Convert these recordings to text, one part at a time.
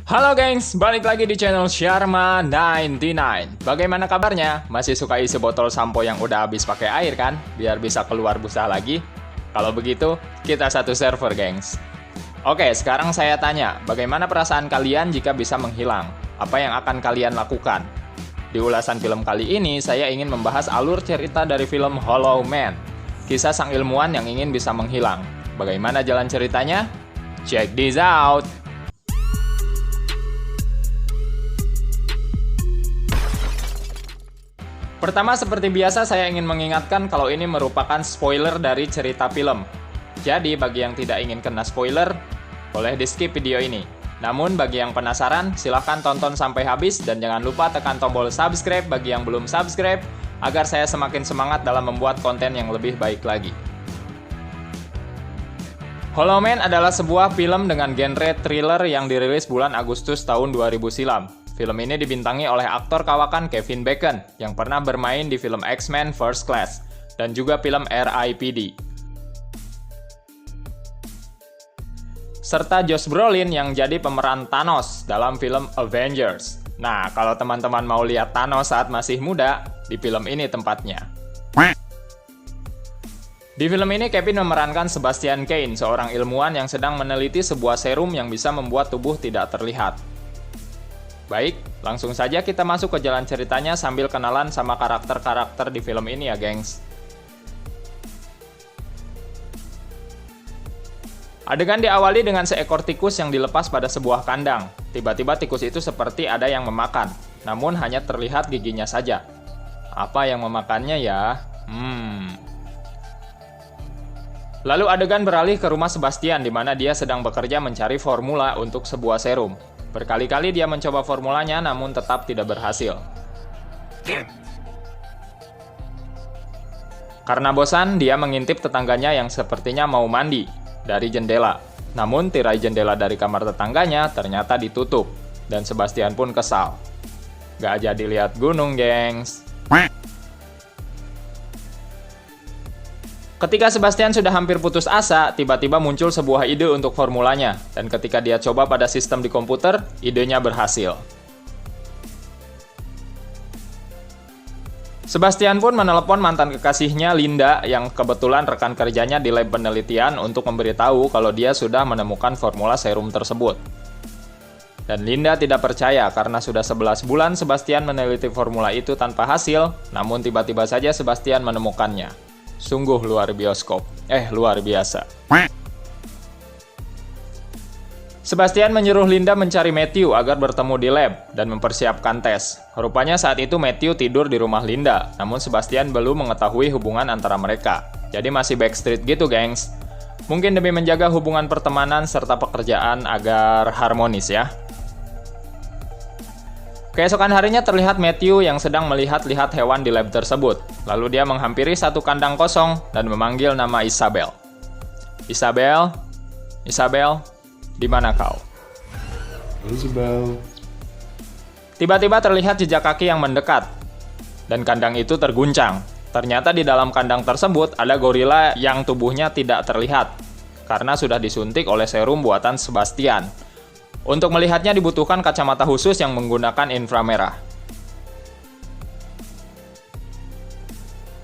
Halo gengs, balik lagi di channel Sharma99. Bagaimana kabarnya? Masih suka isi botol sampo yang udah habis pakai air kan? Biar bisa keluar busa lagi? Kalau begitu, kita satu server gengs. Oke, sekarang saya tanya, bagaimana perasaan kalian jika bisa menghilang? Apa yang akan kalian lakukan? Di ulasan film kali ini, saya ingin membahas alur cerita dari film Hollow Man. Kisah sang ilmuwan yang ingin bisa menghilang. Bagaimana jalan ceritanya? Check this out! Pertama, seperti biasa saya ingin mengingatkan kalau ini merupakan spoiler dari cerita film. Jadi, bagi yang tidak ingin kena spoiler, boleh di-skip video ini. Namun, bagi yang penasaran, silahkan tonton sampai habis dan jangan lupa tekan tombol subscribe bagi yang belum subscribe, agar saya semakin semangat dalam membuat konten yang lebih baik lagi. Hollow Man adalah sebuah film dengan genre thriller yang dirilis bulan Agustus tahun 2000 silam. Film ini dibintangi oleh aktor kawakan Kevin Bacon yang pernah bermain di film X-Men First Class dan juga film R.I.P.D. Serta Josh Brolin yang jadi pemeran Thanos dalam film Avengers. Nah, kalau teman-teman mau lihat Thanos saat masih muda, di film ini tempatnya. Di film ini Kevin memerankan Sebastian Cain, seorang ilmuwan yang sedang meneliti sebuah serum yang bisa membuat tubuh tidak terlihat. Baik, langsung saja kita masuk ke jalan ceritanya sambil kenalan sama karakter-karakter di film ini ya, gengs. Adegan diawali dengan seekor tikus yang dilepas pada sebuah kandang. Tiba-tiba tikus itu seperti ada yang memakan, namun hanya terlihat giginya saja. Apa yang memakannya ya? Lalu adegan beralih ke rumah Sebastian di mana dia sedang bekerja mencari formula untuk sebuah serum. Berkali-kali dia mencoba formulanya namun tetap tidak berhasil. Karena bosan, dia mengintip tetangganya yang sepertinya mau mandi dari jendela. Namun tirai jendela dari kamar tetangganya ternyata ditutup dan Sebastian pun kesal. Gak jadi lihat gunung, gengs. Ketika Sebastian sudah hampir putus asa, tiba-tiba muncul sebuah ide untuk formulanya, dan ketika dia coba pada sistem di komputer, idenya berhasil. Sebastian pun menelepon mantan kekasihnya Linda yang kebetulan rekan kerjanya di lab penelitian untuk memberitahu kalau dia sudah menemukan formula serum tersebut. Dan Linda tidak percaya karena sudah 11 bulan Sebastian meneliti formula itu tanpa hasil, namun tiba-tiba saja Sebastian menemukannya. Sungguh luar biasa. Sebastian menyuruh Linda mencari Matthew agar bertemu di lab dan mempersiapkan tes. Rupanya saat itu Matthew tidur di rumah Linda, namun Sebastian belum mengetahui hubungan antara mereka. Jadi masih backstreet gitu, gengs. Mungkin demi menjaga hubungan pertemanan serta pekerjaan agar harmonis ya. Keesokan harinya terlihat Matthew yang sedang melihat-lihat hewan di lab tersebut. Lalu dia menghampiri satu kandang kosong dan memanggil nama Isabel. Isabel, di mana kau? Isabel. Tiba-tiba terlihat jejak kaki yang mendekat, dan kandang itu terguncang. Ternyata di dalam kandang tersebut ada gorila yang tubuhnya tidak terlihat, karena sudah disuntik oleh serum buatan Sebastian. Untuk melihatnya dibutuhkan kacamata khusus yang menggunakan inframerah.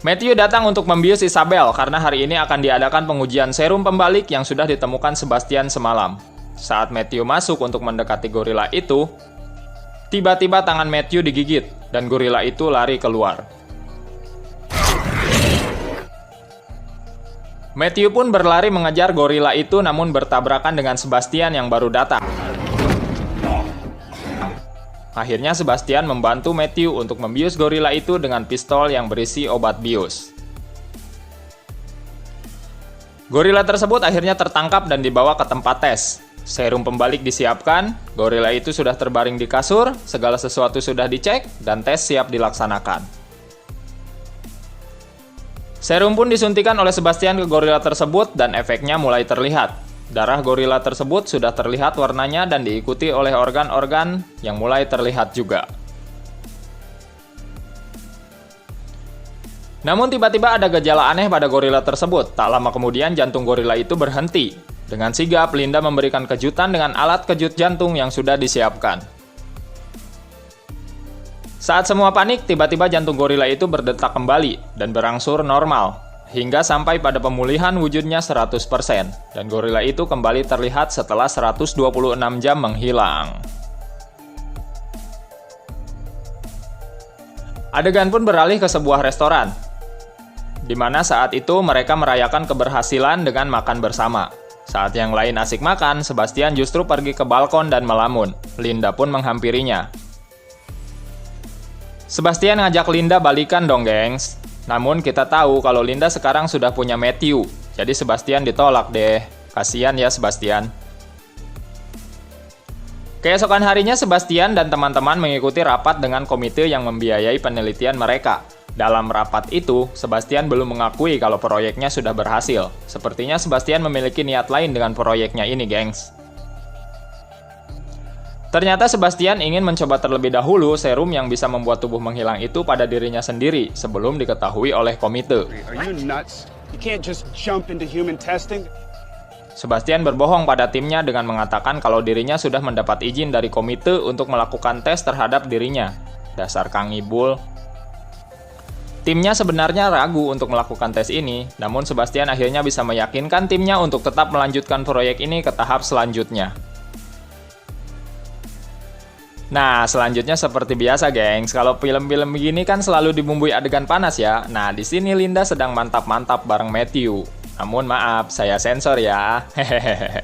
Matthew datang untuk membius Isabel karena hari ini akan diadakan pengujian serum pembalik yang sudah ditemukan Sebastian semalam. Saat Matthew masuk untuk mendekati gorila itu, tiba-tiba tangan Matthew digigit dan gorila itu lari keluar. Matthew pun berlari mengejar gorila itu namun bertabrakan dengan Sebastian yang baru datang. Akhirnya Sebastian membantu Matthew untuk membius gorila itu dengan pistol yang berisi obat bius. Gorila tersebut akhirnya tertangkap dan dibawa ke tempat tes. Serum pembalik disiapkan, gorila itu sudah terbaring di kasur, segala sesuatu sudah dicek, dan tes siap dilaksanakan. Serum pun disuntikan oleh Sebastian ke gorila tersebut dan efeknya mulai terlihat. Darah gorila tersebut sudah terlihat warnanya dan diikuti oleh organ-organ yang mulai terlihat juga. Namun tiba-tiba ada gejala aneh pada gorila tersebut. Tak lama kemudian jantung gorila itu berhenti. Dengan sigap, Linda memberikan kejutan dengan alat kejut jantung yang sudah disiapkan. Saat semua panik, tiba-tiba jantung gorila itu berdetak kembali dan berangsur normal, hingga sampai pada pemulihan wujudnya 100%, dan gorila itu kembali terlihat setelah 126 jam menghilang. Adegan pun beralih ke sebuah restoran, di mana saat itu mereka merayakan keberhasilan dengan makan bersama. Saat yang lain asik makan, Sebastian justru pergi ke balkon dan melamun. Linda pun menghampirinya. Sebastian ngajak Linda balikan dong, gengs. Namun kita tahu kalau Linda sekarang sudah punya Matthew. Jadi Sebastian ditolak deh. Kasian ya Sebastian. Keesokan harinya Sebastian dan teman-teman mengikuti rapat dengan komite yang membiayai penelitian mereka. Dalam rapat itu, Sebastian belum mengakui kalau proyeknya sudah berhasil. Sepertinya Sebastian memiliki niat lain dengan proyeknya ini, gengs. Ternyata Sebastian ingin mencoba terlebih dahulu serum yang bisa membuat tubuh menghilang itu pada dirinya sendiri sebelum diketahui oleh komite. Are you nuts? You can't just jump into human testing. Sebastian berbohong pada timnya dengan mengatakan kalau dirinya sudah mendapat izin dari komite untuk melakukan tes terhadap dirinya. Dasar Kang Ibul. Timnya sebenarnya ragu untuk melakukan tes ini, namun Sebastian akhirnya bisa meyakinkan timnya untuk tetap melanjutkan proyek ini ke tahap selanjutnya. Nah, selanjutnya seperti biasa, gengs. Kalau film-film begini kan selalu dibumbui adegan panas ya. Nah, di sini Linda sedang mantap-mantap bareng Matthew. Namun maaf, saya sensor ya. Hehehe.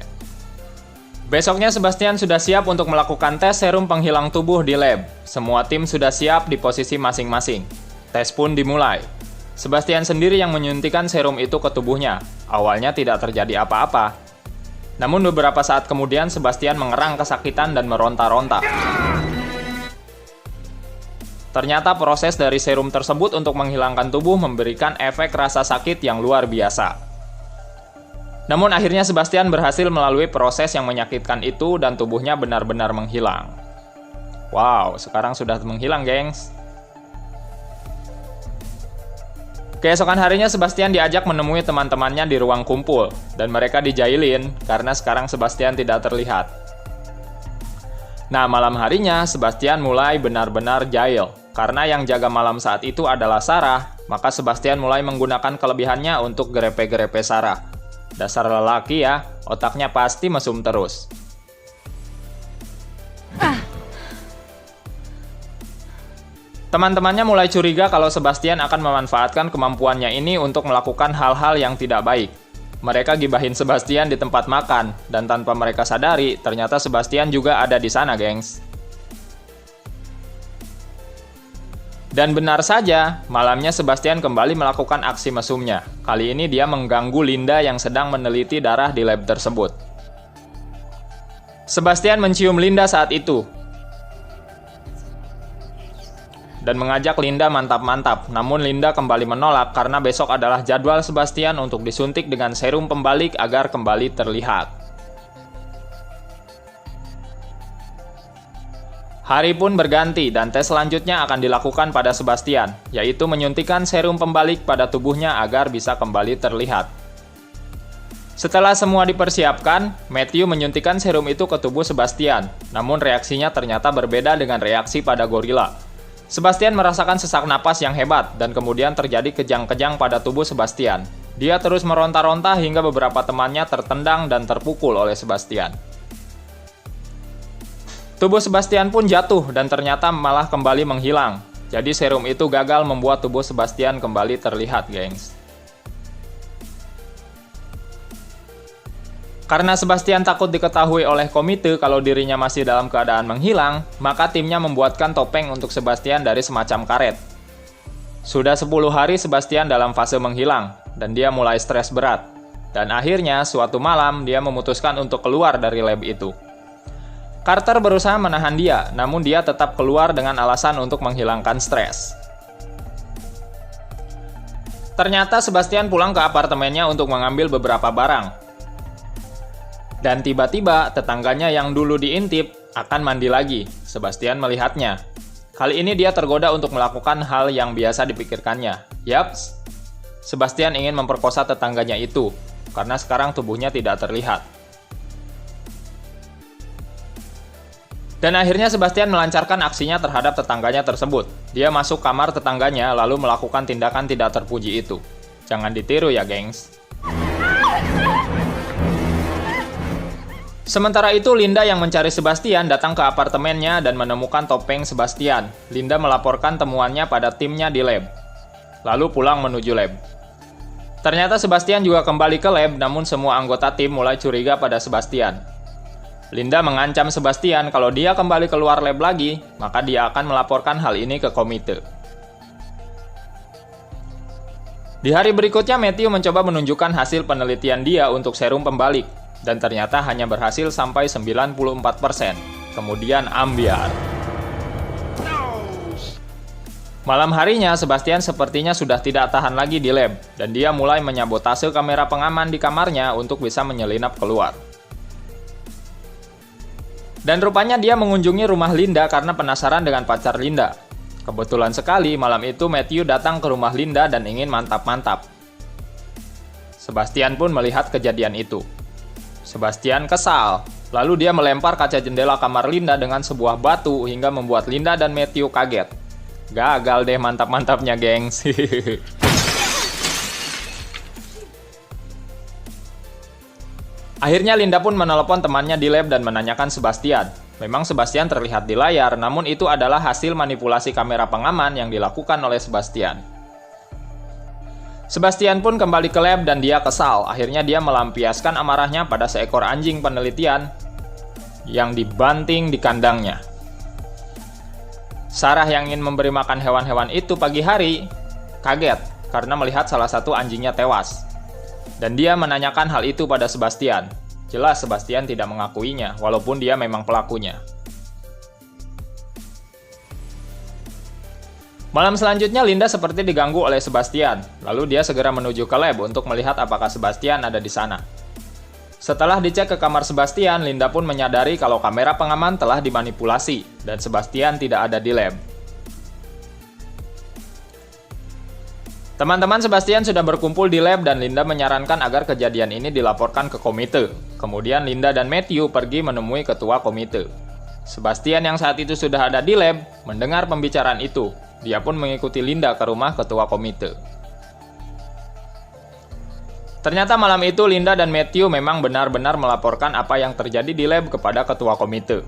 Besoknya Sebastian sudah siap untuk melakukan tes serum penghilang tubuh di lab. Semua tim sudah siap di posisi masing-masing. Tes pun dimulai. Sebastian sendiri yang menyuntikkan serum itu ke tubuhnya. Awalnya tidak terjadi apa-apa. Namun beberapa saat kemudian Sebastian mengerang kesakitan dan meronta-ronta. Ternyata proses dari serum tersebut untuk menghilangkan tubuh memberikan efek rasa sakit yang luar biasa. Namun akhirnya Sebastian berhasil melalui proses yang menyakitkan itu dan tubuhnya benar-benar menghilang. Wow, sekarang sudah menghilang, gengs. Keesokan harinya Sebastian diajak menemui teman-temannya di ruang kumpul, dan mereka dijailin karena sekarang Sebastian tidak terlihat. Nah, malam harinya Sebastian mulai benar-benar jail. Karena yang jaga malam saat itu adalah Sarah, maka Sebastian mulai menggunakan kelebihannya untuk grepe-grepe Sarah. Dasar lelaki ya, otaknya pasti mesum terus. Teman-temannya mulai curiga kalau Sebastian akan memanfaatkan kemampuannya ini untuk melakukan hal-hal yang tidak baik. Mereka gibahin Sebastian di tempat makan, dan tanpa mereka sadari, ternyata Sebastian juga ada di sana, gengs. Dan benar saja, malamnya Sebastian kembali melakukan aksi mesumnya. Kali ini dia mengganggu Linda yang sedang meneliti darah di lab tersebut. Sebastian mencium Linda saat itu, dan mengajak Linda mantap-mantap. Namun Linda kembali menolak karena besok adalah jadwal Sebastian untuk disuntik dengan serum pembalik agar kembali terlihat. Hari pun berganti dan tes selanjutnya akan dilakukan pada Sebastian, yaitu menyuntikkan serum pembalik pada tubuhnya agar bisa kembali terlihat. Setelah semua dipersiapkan, Matthew menyuntikkan serum itu ke tubuh Sebastian, namun reaksinya ternyata berbeda dengan reaksi pada gorila. Sebastian merasakan sesak napas yang hebat dan kemudian terjadi kejang-kejang pada tubuh Sebastian. Dia terus meronta-ronta hingga beberapa temannya tertendang dan terpukul oleh Sebastian. Tubuh Sebastian pun jatuh dan ternyata malah kembali menghilang. Jadi serum itu gagal membuat tubuh Sebastian kembali terlihat, gengs. Karena Sebastian takut diketahui oleh komite kalau dirinya masih dalam keadaan menghilang, maka timnya membuatkan topeng untuk Sebastian dari semacam karet. Sudah 10 hari Sebastian dalam fase menghilang, dan dia mulai stres berat. Dan akhirnya, suatu malam, dia memutuskan untuk keluar dari lab itu. Carter berusaha menahan dia, namun dia tetap keluar dengan alasan untuk menghilangkan stres. Ternyata Sebastian pulang ke apartemennya untuk mengambil beberapa barang. Dan tiba-tiba tetangganya yang dulu diintip akan mandi lagi. Sebastian melihatnya. Kali ini dia tergoda untuk melakukan hal yang biasa dipikirkannya. Yaps, Sebastian ingin memperkosa tetangganya itu, karena sekarang tubuhnya tidak terlihat. Dan akhirnya Sebastian melancarkan aksinya terhadap tetangganya tersebut. Dia masuk kamar tetangganya lalu melakukan tindakan tidak terpuji itu. Jangan ditiru ya, gengs. Sementara itu, Linda yang mencari Sebastian datang ke apartemennya dan menemukan topeng Sebastian. Linda melaporkan temuannya pada timnya di lab, lalu pulang menuju lab. Ternyata Sebastian juga kembali ke lab, namun semua anggota tim mulai curiga pada Sebastian. Linda mengancam Sebastian kalau dia kembali keluar lab lagi, maka dia akan melaporkan hal ini ke komite. Di hari berikutnya, Matthew mencoba menunjukkan hasil penelitian dia untuk serum pembalik. Dan ternyata hanya berhasil sampai 94%. Kemudian ambiar. Malam harinya, Sebastian sepertinya sudah tidak tahan lagi di lab, dan dia mulai menyabotase kamera pengaman di kamarnya untuk bisa menyelinap keluar. Dan rupanya dia mengunjungi rumah Linda karena penasaran dengan pacar Linda. Kebetulan sekali, malam itu Matthew datang ke rumah Linda dan ingin mantap-mantap. Sebastian pun melihat kejadian itu. Sebastian kesal, lalu dia melempar kaca jendela kamar Linda dengan sebuah batu hingga membuat Linda dan Matthew kaget. Gagal deh mantap-mantapnya, gengs. Akhirnya Linda pun menelepon temannya di lab dan menanyakan Sebastian. Memang Sebastian terlihat di layar, namun itu adalah hasil manipulasi kamera pengaman yang dilakukan oleh Sebastian. Sebastian pun kembali ke lab dan dia kesal. Akhirnya dia melampiaskan amarahnya pada seekor anjing penelitian yang dibanting di kandangnya. Sarah yang ingin memberi makan hewan-hewan itu pagi hari kaget karena melihat salah satu anjingnya tewas. Dan dia menanyakan hal itu pada Sebastian. Jelas Sebastian tidak mengakuinya, walaupun dia memang pelakunya. Malam selanjutnya, Linda seperti diganggu oleh Sebastian. Lalu dia segera menuju ke lab untuk melihat apakah Sebastian ada di sana. Setelah dicek ke kamar Sebastian, Linda pun menyadari kalau kamera pengaman telah dimanipulasi dan Sebastian tidak ada di lab. Teman-teman Sebastian sudah berkumpul di lab dan Linda menyarankan agar kejadian ini dilaporkan ke komite. Kemudian Linda dan Matthew pergi menemui ketua komite. Sebastian yang saat itu sudah ada di lab mendengar pembicaraan itu. Dia pun mengikuti Linda ke rumah ketua komite. Ternyata malam itu Linda dan Matthew memang benar-benar melaporkan apa yang terjadi di lab kepada ketua komite.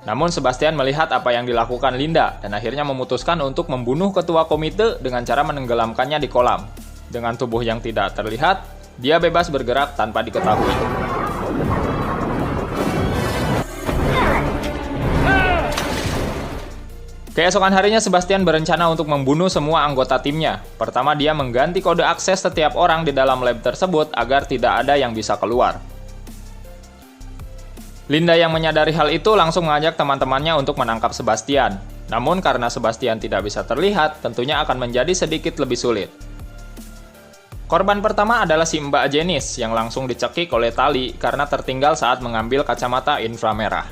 Namun Sebastian melihat apa yang dilakukan Linda dan akhirnya memutuskan untuk membunuh ketua komite dengan cara menenggelamkannya di kolam. Dengan tubuh yang tidak terlihat, dia bebas bergerak tanpa diketahui. Keesokan harinya Sebastian berencana untuk membunuh semua anggota timnya. Pertama, dia mengganti kode akses setiap orang di dalam lab tersebut agar tidak ada yang bisa keluar. Linda yang menyadari hal itu langsung mengajak teman-temannya untuk menangkap Sebastian. Namun karena Sebastian tidak bisa terlihat, tentunya akan menjadi sedikit lebih sulit. Korban pertama adalah si Mbak Janice yang langsung dicekik oleh tali karena tertinggal saat mengambil kacamata inframerah.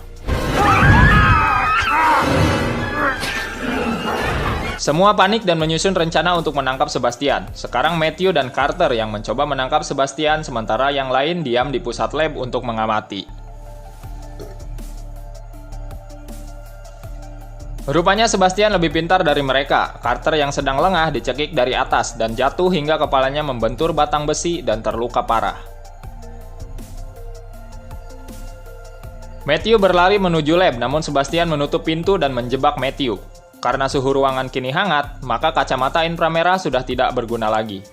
Semua panik dan menyusun rencana untuk menangkap Sebastian. Sekarang Matthew dan Carter yang mencoba menangkap Sebastian, sementara yang lain diam di pusat lab untuk mengamati. Rupanya Sebastian lebih pintar dari mereka. Carter yang sedang lengah dicekik dari atas dan jatuh hingga kepalanya membentur batang besi dan terluka parah. Matthew berlari menuju lab, namun Sebastian menutup pintu dan menjebak Matthew. Karena suhu ruangan kini hangat, maka kacamata inframerah sudah tidak berguna lagi.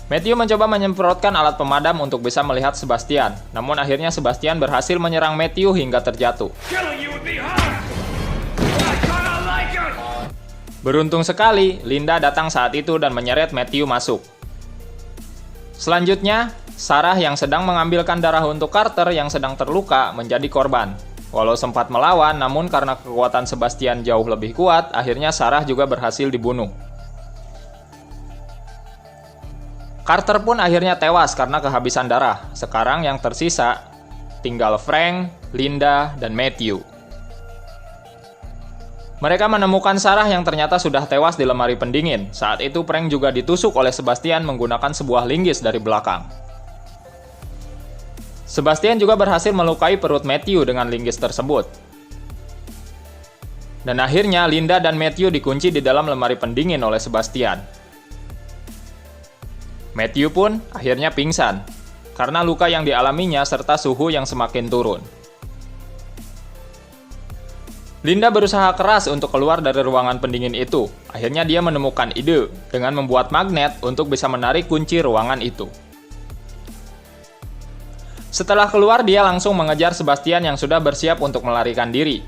Matthew mencoba menyemprotkan alat pemadam untuk bisa melihat Sebastian, namun akhirnya Sebastian berhasil menyerang Matthew hingga terjatuh. Beruntung sekali, Linda datang saat itu dan menyeret Matthew masuk. Selanjutnya, Sarah yang sedang mengambilkan darah untuk Carter yang sedang terluka menjadi korban. Walau sempat melawan, namun karena kekuatan Sebastian jauh lebih kuat, akhirnya Sarah juga berhasil dibunuh. Carter pun akhirnya tewas karena kehabisan darah. Sekarang yang tersisa tinggal Frank, Linda, dan Matthew. Mereka menemukan Sarah yang ternyata sudah tewas di lemari pendingin. Saat itu Frank juga ditusuk oleh Sebastian menggunakan sebuah linggis dari belakang. Sebastian juga berhasil melukai perut Matthew dengan linggis tersebut. Dan akhirnya Linda dan Matthew dikunci di dalam lemari pendingin oleh Sebastian. Matthew pun akhirnya pingsan karena luka yang dialaminya serta suhu yang semakin turun. Linda berusaha keras untuk keluar dari ruangan pendingin itu. Akhirnya dia menemukan ide dengan membuat magnet untuk bisa menarik kunci ruangan itu. Setelah keluar, dia langsung mengejar Sebastian yang sudah bersiap untuk melarikan diri.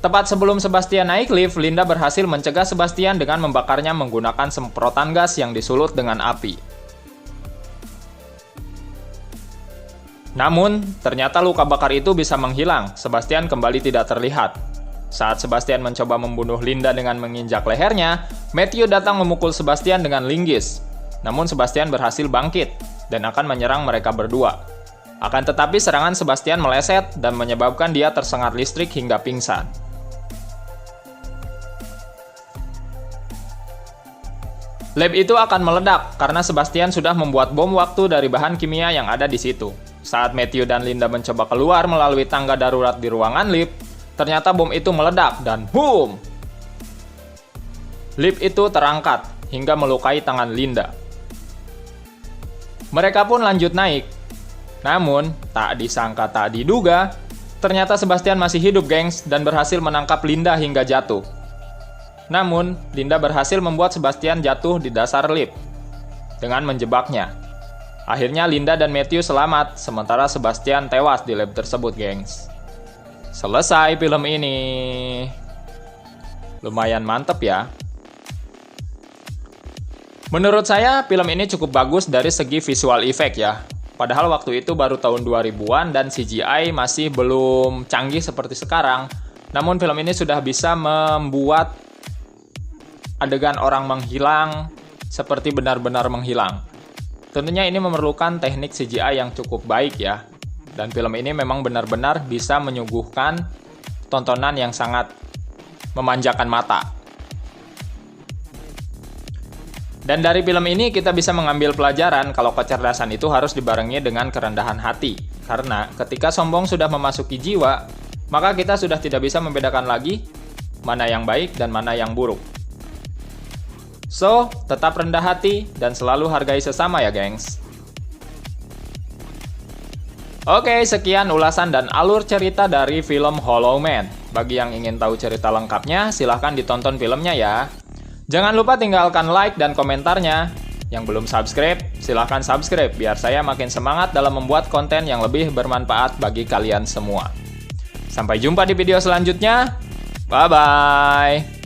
Tepat sebelum Sebastian naik lift, Linda berhasil mencegah Sebastian dengan membakarnya menggunakan semprotan gas yang disulut dengan api. Namun, ternyata luka bakar itu bisa menghilang. Sebastian kembali tidak terlihat. Saat Sebastian mencoba membunuh Linda dengan menginjak lehernya, Matthew datang memukul Sebastian dengan linggis. Namun Sebastian berhasil bangkit dan akan menyerang mereka berdua. Akan tetapi serangan Sebastian meleset dan menyebabkan dia tersengat listrik hingga pingsan. Lab itu akan meledak karena Sebastian sudah membuat bom waktu dari bahan kimia yang ada di situ. Saat Matthew dan Linda mencoba keluar melalui tangga darurat di ruangan lift, ternyata bom itu meledak dan boom! Lift itu terangkat hingga melukai tangan Linda. Mereka pun lanjut naik. Namun, tak disangka tak diduga, ternyata Sebastian masih hidup, gengs, dan berhasil menangkap Linda hingga jatuh. Namun, Linda berhasil membuat Sebastian jatuh di dasar lift dengan menjebaknya. Akhirnya Linda dan Matthew selamat, sementara Sebastian tewas di lab tersebut, gengs. Selesai film ini. Lumayan mantep ya. Menurut saya, film ini cukup bagus dari segi visual effect ya. Padahal waktu itu baru tahun 2000-an dan CGI masih belum canggih seperti sekarang. Namun film ini sudah bisa membuat adegan orang menghilang seperti benar-benar menghilang. Tentunya ini memerlukan teknik CGI yang cukup baik ya. Dan film ini memang benar-benar bisa menyuguhkan tontonan yang sangat memanjakan mata. Dan dari film ini kita bisa mengambil pelajaran kalau kecerdasan itu harus dibarengi dengan kerendahan hati. Karena ketika sombong sudah memasuki jiwa, maka kita sudah tidak bisa membedakan lagi mana yang baik dan mana yang buruk. So, tetap rendah hati dan selalu hargai sesama ya, gengs. Oke, sekian ulasan dan alur cerita dari film Hollow Man. Bagi yang ingin tahu cerita lengkapnya, silahkan ditonton filmnya ya. Jangan lupa tinggalkan like dan komentarnya. Yang belum subscribe, silahkan subscribe biar saya makin semangat dalam membuat konten yang lebih bermanfaat bagi kalian semua. Sampai jumpa di video selanjutnya. Bye-bye.